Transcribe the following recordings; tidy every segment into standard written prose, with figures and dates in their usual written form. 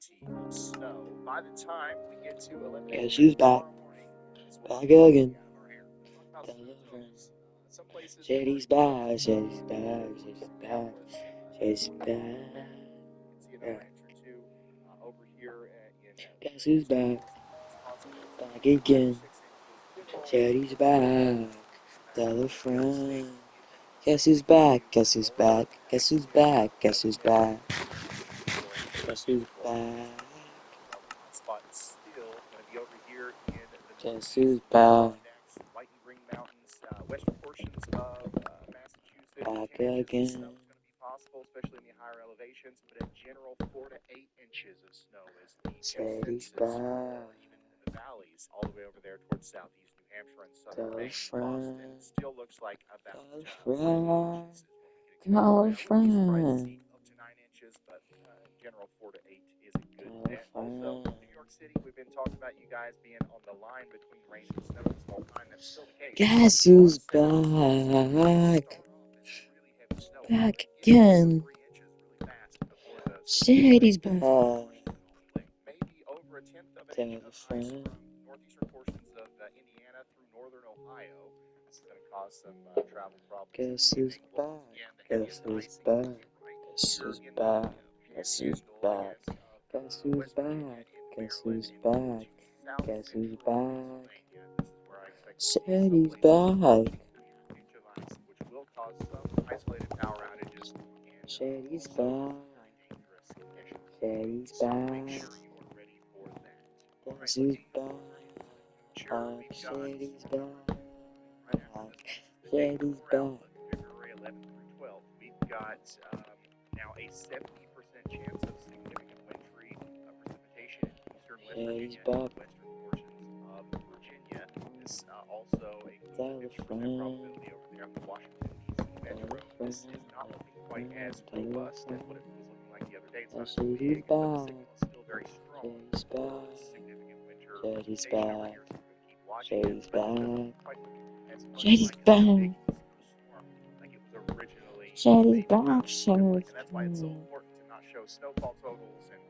plenty of snow. By the time we get to Yeah, Elimination she's Day back. tomorrow morning, this will Back completely again. be out of our hair. Let's talk about Tell snow a friend. totals. Some places Said were he's in the back. Said he's back. Said he's back. countless Said he's north of the back. map. You can see Yeah. another inch or two over here in Guess New who's York City. back? Wisconsin will be Back 5 or again. 6 inches. Good old Said he's Minnesota. back. Matter of Tell fact, a New York State friend. even Guess who's back? continues Guess to who's roll back? Guess next who's week. back? Guess who's Definitely back? feeling Guess who's typical. back? Well, the hot spot is still going to be over here in the Guess Northeast, who's the back? Adirondacks, White and Green Mountains, western portions of Massachusetts. Back 10 inches of again. snow is going to be possible, especially in the higher elevations, but a general 4 to 8 inches of snow is the Said he's consensus for back. even in the valleys, all the way over there towards southeast New Hampshire and southern Tell a Maine. Boston friend. still looks like about Tell a 4 to 8 inches friend. is what we can expect Tell a around. Wouldn't be surprised to friend. see up to 9 inches, but in general, 4 to 8 is a good Tell a bet. Also, friend. New York City, we've been talking about you guys being on the line between rain and snow this whole time. That's still the case. Guess On who's Saturday, we will back? start off with some really heavy snow. We Back might get 2 or again. 3 inches really fast before the system Said he's makes its back. push on the way. Maybe over a tenth of an Tell inch a of ice friend. from northeastern portions of Indiana through northern Ohio. This is going to cause some travel problems this Guess who's evening. Well, back? once again, the Guess heaviest who's icing is back? going to be right Guess here who's in the back? Guess who's panhandle, I back? guess, of Guess who's West Virginia, back? in Guess Maryland, who's and back? into south Guess who's central back? Pennsylvania. This is where I expect to see Said some he's places back. approaching an inch of ice, which will cause some isolated power outages and Said he's also back. very dangerous conditions. Said he's So make back. sure you are ready for that. All right, Guess who's looking back? over into the future, we've got Said he's storm number back. 2 coming right after this one. The day Said he's 4 back. outlook, February 11th through 12th. We've got now a 70% chance of significant wintry precipitation in eastern West Said he's Virginia and back. western portions of Virginia. This also includes a Tell a 50% friend. probability over there in the Washington, D.C. Tell metro. a This is friend. not looking quite as Tell a robust as what friend. it was looking like the other day. It's I not as said he's big, but the back. signal is still very strong Said he's for back. significant winter Said he's precipitation over back. here. So we're going to keep watching Said it, he's but it doesn't back. quite look as Said much he's like a back. big snowstorm like it was originally Said he's made to back. look Said like. And that's why it's so important to not show snowfall totals and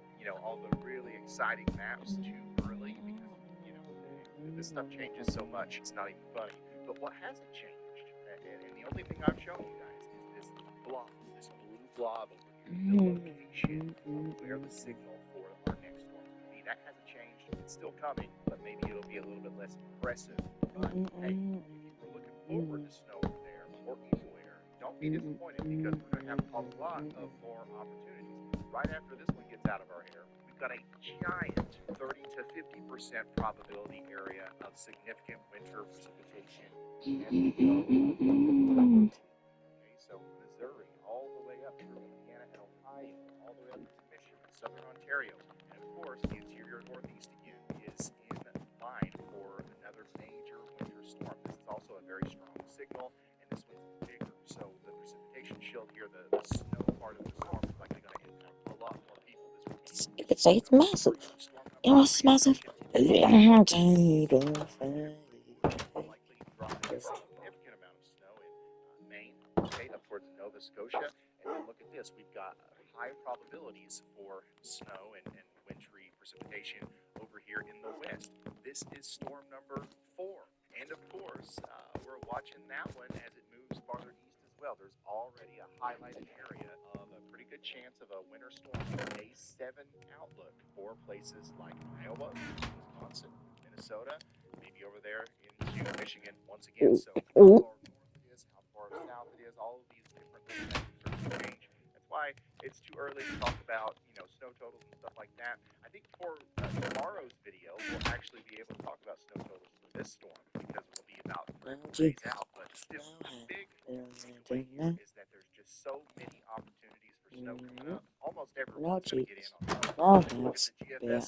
all the really exciting maps too early, because this stuff changes so much it's not even funny. But what hasn't changed, and the only thing I've shown you guys, is this blob, this blue blob over here, the location of where the signal for our next storm is going to be. That hasn't changed. It's still coming, but maybe it'll be a little bit less impressive. But hey, if you were looking forward to snow over there or anywhere, don't be disappointed, because we're going to have a lot of more opportunities right after this one gets out of our hair. We've got a giant 30 to 50% probability area of significant winter precipitation as we go mm. Okay, so Missouri, all the way up through Indiana and Ohio, all the way up into Michigan, southern Ontario, and of course, the interior Northeast again is in line for another major winter storm. This is also a very strong signal, and this one's bigger. So the precipitation shield here, the snow part of the storm, is likely going to impact a lot more people this weekend. You could say it's So massive. for you, storm You number know what's 3 is going massive? to continue to move through the northeast and record likely dropping a significant amount of snow in Maine, okay, up towards Nova Scotia. And then look at this. We've got high probabilities for snow and wintry precipitation over here in the west. This is storm number 4. And of course, we're watching that one as it moves farther east as well. There's already a highlighted area of a pretty good chance of a winter storm day 7 outlook for places like Iowa, Wisconsin, Minnesota, maybe over there into Michigan once again. So how far north it is, how far south it is, all of these different little factors are going to change. That's why it's too early to talk about snow totals and stuff like that. I think for tomorrow's video, we'll actually be able to talk about snow totals for this storm, because it will be about 3 or 4 days out. But still, the big takeaway here is that there's just so many opportunities for snow coming up. Almost everyone's going to get in on this. Take a look at the GFS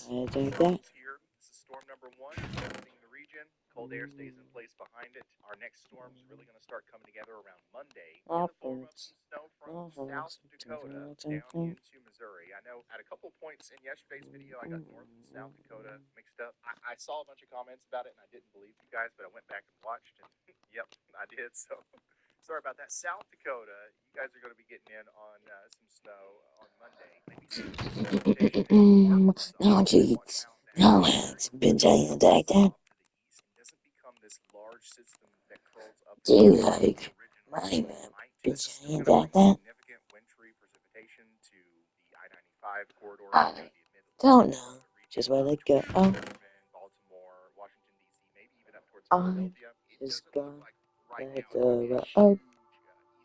totals here. This is storm number 1 visiting the region. Cold air stays in place behind it. Our next storm's really going to start coming together around Monday in the form of some snow from South Dakota down into Missouri. I know at a couple points in yesterday's video, I got North and South Dakota mixed up. I saw a bunch of comments about it, and I didn't believe you guys, but I went back and watched, and yep, I did. So Sorry about that. South Dakota, you guys are going to be getting in on some snow on Monday. Maybe some precipitation. No cheats. No hands. Been giant like that. Off to the east and doesn't become this large system that curls up Do you the like original my map? might. Been This is still giant going to like bring that? significant wintry precipitation to the I-95 corridor. It's I going to be a don't mid-Atlantic know. region Just where they go. between Oh, Richmond, Baltimore, Washington, D.C., maybe even up towards I Philadelphia. It just doesn't look gone like right at now it's going to be a oh, huge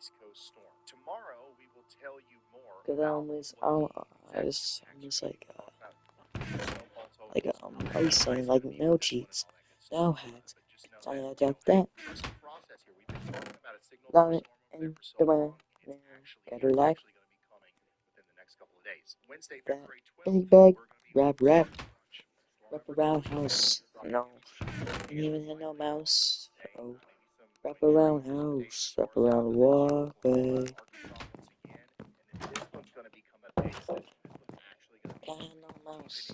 East Coast storm. Tomorrow, we will tell you more cause about I what the just exact almost impacts are going to be. We'll talk about snowfall totals, I was saying like no cheats, all that good stuff. no hacks. But just know that, Giant hey, like that. trust the process here. We've been talking about a signal for Got a it storm over there in for so the way. long, and Better life. it's actually going to be coming within the next couple of days. Wednesday, That February 12th, big bag. we're going to be Rap on rap. Storm Watch. Storm Wrap number around 2 house. No. Didn't even hit no mouse. Oh. maybe some Wrap extreme around precipitation house. Wrap far south around of that near Oklahoma, walkway. Arkansas once again. And then this one's going to become a big system. This one's actually going to be Got no mouse.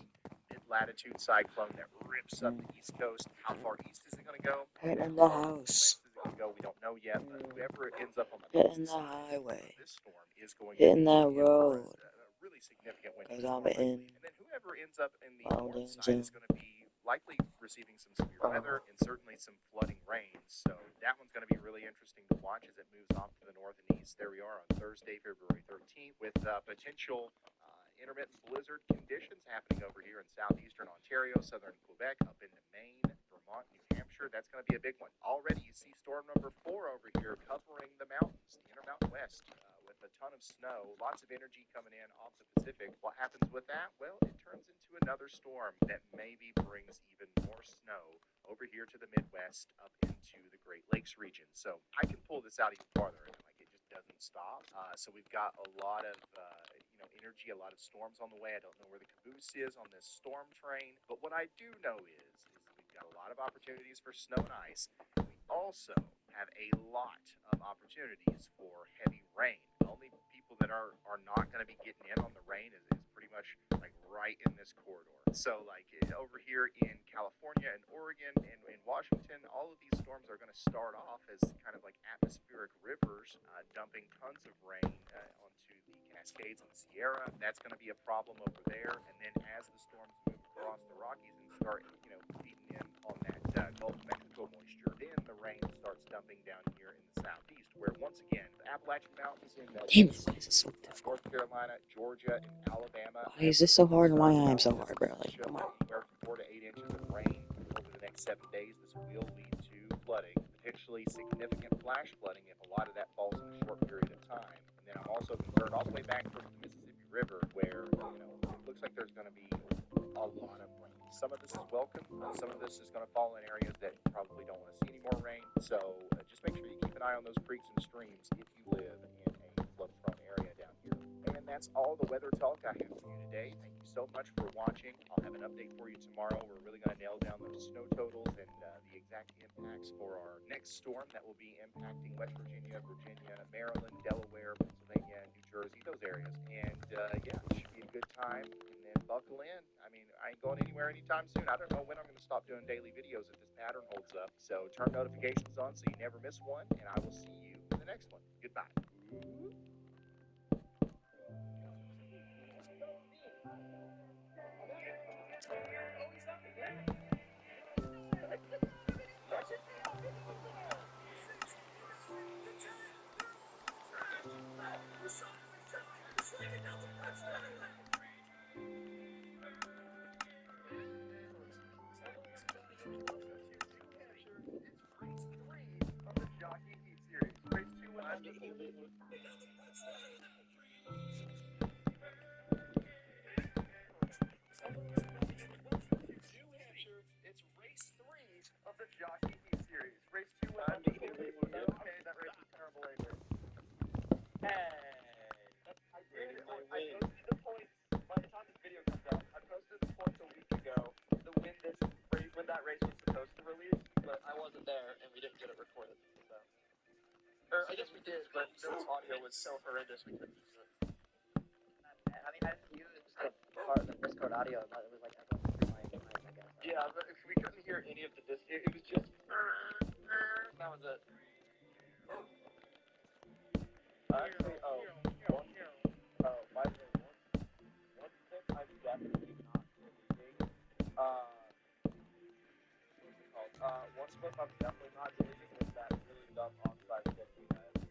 mid-latitude cyclone that rips up the East Coast. How far east is it going to go? Hit in How the far house. west is it going to go? We don't know yet. But whoever ends up on the Hit in east the side highway. of this storm is going to Hitting be that in for road. a really significant winter Cause storm. I'm in And then whoever ends up in the north mountain side zone. is going to be likely receiving some severe weather and certainly some flooding rains. So that one's going to be really interesting to watch as it moves off to the north and east. There we are on Thursday, February 13th, with potential intermittent blizzard conditions happening over here in southeastern Ontario, southern Quebec, up into Maine, Vermont, New Hampshire. That's going to be a big one. Already you see storm number 4 over here covering the mountains, the Intermountain West, with a ton of snow, lots of energy coming in off the Pacific. What happens with that? Well, it turns into another storm that maybe brings even more snow over here to the Midwest, up into the Great Lakes region. So I can pull this out even farther, and like it just doesn't stop. So we've got a lot of energy, a lot of storms on the way. I don't know where the caboose is on this storm train, but what I do know is we've got a lot of opportunities for snow and ice. We also have a lot of opportunities for heavy rain. The only people that are not going to be getting in on the rain is pretty much like right in this corridor. So like over here in California and Oregon and in Washington, all of these storms are going to start off as kind of like atmospheric rivers dumping tons of rain onto the Cascades and the Sierra. That's going to be a problem over there. And then as the storms move across the Rockies and start, feeding in on that Gulf of Mexico moisture, then the rain starts dumping down here in the southeast, where once again the Appalachian Mountains in damn it, why is this so difficult? North Carolina, Georgia, and Alabama. Why is this so hard and why I'm so hard, bro? Like, come on. Anywhere from 4 to 8 inches of rain over the next 7 days. This will lead to flooding, potentially significant flash flooding if a lot of that falls in a short period of time. And then I'm also concerned all the way back towards the Mississippi River, where it looks like there's going to be a lot of rain. Some of this is welcome. Some of this is going to fall in areas that probably don't want to see any more rain. So just make sure you keep an eye on those creeks and streams if you live in a flood-prone area down here. And that's all the weather talk I have for you today. Thank you so much for watching. I'll have an update for you tomorrow. We're really going to nail down those snow totals and the exact impacts for our next storm that will be impacting West Virginia, Maryland, Delaware, Pennsylvania, New Jersey, those areas. And yeah, it should be a good time. And then buckle in. I mean, I ain't going anywhere anytime soon. I don't know when I'm going to stop doing daily videos if this pattern holds up. So turn notifications on so you never miss one. And I will see you in the next one. Goodbye. It's race 3 of the Jockey Heat Series. Race 2 went undefeated. Okay, that race was terrible anyway. I did. I posted the points. By the time this video comes out, I posted the points a week ago. The when that race was supposed to release, but I wasn't there and we didn't get it recorded. So, or I guess we did, but the audio was so horrendous we couldn't use it. I mean, I just used the Discord audio, but it was like echoing through my mic, I guess. Yeah, but we couldn't hear any of the disc. It was just. That was it. Actually, by the way, one thing I'm definitely not deleting, what's it called? One clip I'm definitely not deleting is that really dumb onside kick we had.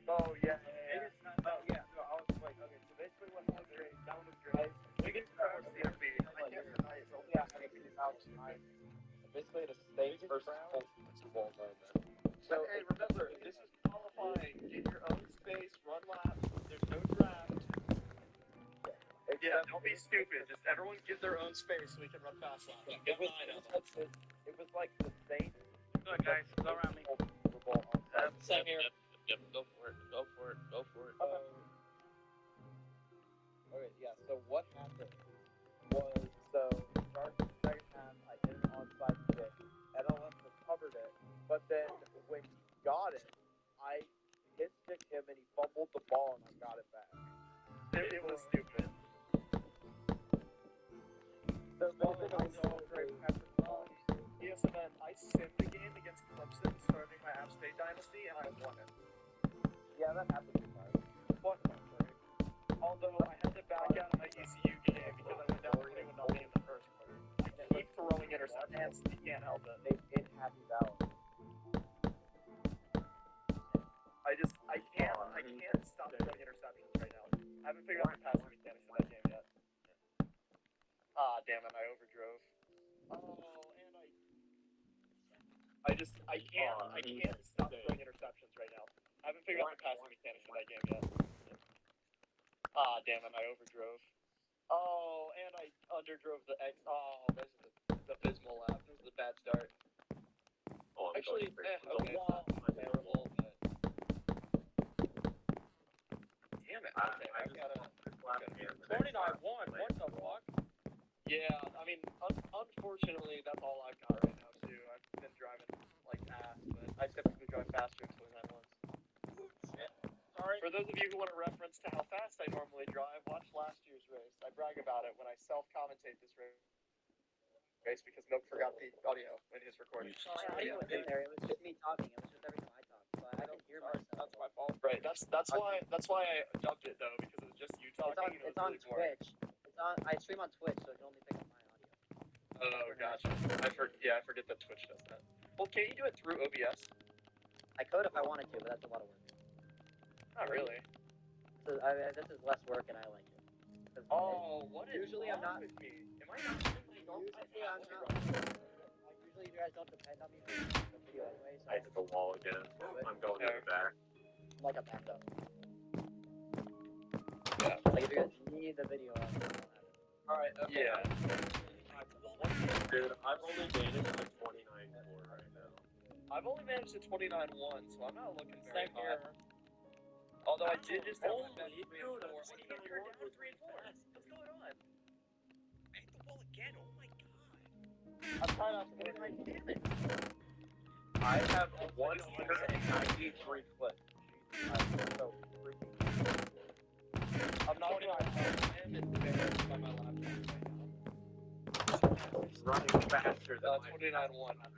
Oh, yeah. Oh, yeah. So I was like, okay, so basically what happened, that was great. We get to our CFB. I can't deny it. Yeah, I mean, that was nice. Basically, the state versus principal moment. So, hey, remember, this is qualifying. Get your own space, run laps. There's no draft. Yeah, don't be stupid. Just everyone get their own space so we can run fast laps. Get 9 of them. It was like the same. Good guys, go around me. Same here. Yep, go for it. Go for it. Go for it. Okay, yeah, so what happened was, start the second half, I did an onside kick, NLS recovered it, but then when he got it, I hit stick him and he fumbled the ball and I got it back. It was stupid. So yes, and then I simmed the game against Clemson starting my App State dynasty and I won it. Yeah, that happened sometimes. What? Although I had to back out of my ECU game because I went down 21-0 in the first quarter. I keep throwing interceptions. You can't help it. In Happy Valley. I can't stop throwing interceptions right now. I haven't figured out the passing mechanics of that game yet. Ah, damn it, I overdrove. Oh, and I can't stop throwing interceptions right now. I haven't figured out the passing mechanics of that game yet. Ah, damn it, I overdrove. Oh, and I underdrove the X. Oh, this is the abysmal lap. This is a bad start. Oh, I'm Actually, going okay, well, terrible, but... Damn it, okay, I gotta... 29-1, what the fuck? Yeah, I mean, unfortunately, that's all I've got right now, too. I've been driving like ass, but I typically drive faster in 29-1s. Sorry. For those of you who want a reference to how fast I normally drive, watch last year's race. I brag about it when I self-commentate this race because Milk forgot the audio in his recording. My audio was in there. It was just me talking. It was just every time I talked, so I can hear myself. That's my fault. Right. That's why I dubbed it though, because it was just you talking. It's on Twitch. I stream on Twitch, so it can only pick up my audio. Oh, gotcha. I forget that Twitch does that. Well, can't you do it through OBS? I could if I wanted to, but that's a lot of work. Not really. So, this is less work, and I like it. Oh, what is Usually I'm not. with me? Am I not streaming? Usually I'm not. Usually you guys don't depend on me for the video anyway, so I hit the wall again. I'm going to the back. I'm like a backup. Yeah. Like if you guys need the video, I don't have it. Alright, okay. Yeah. Dude, I've only made it to 29-4 right now. I've only managed to 29-1, so I'm not looking very Same here. hot. Although I did just have Holy my best 3 and 4. dude, I can't get down to 3 and 4. What's going on? I hit the wall again. Oh my god. I'm trying not to get my damage. I have 193 clips. I'm so freaking. I'm not gonna I am embarrassed by my laptop right now. It's running faster than my 29-1.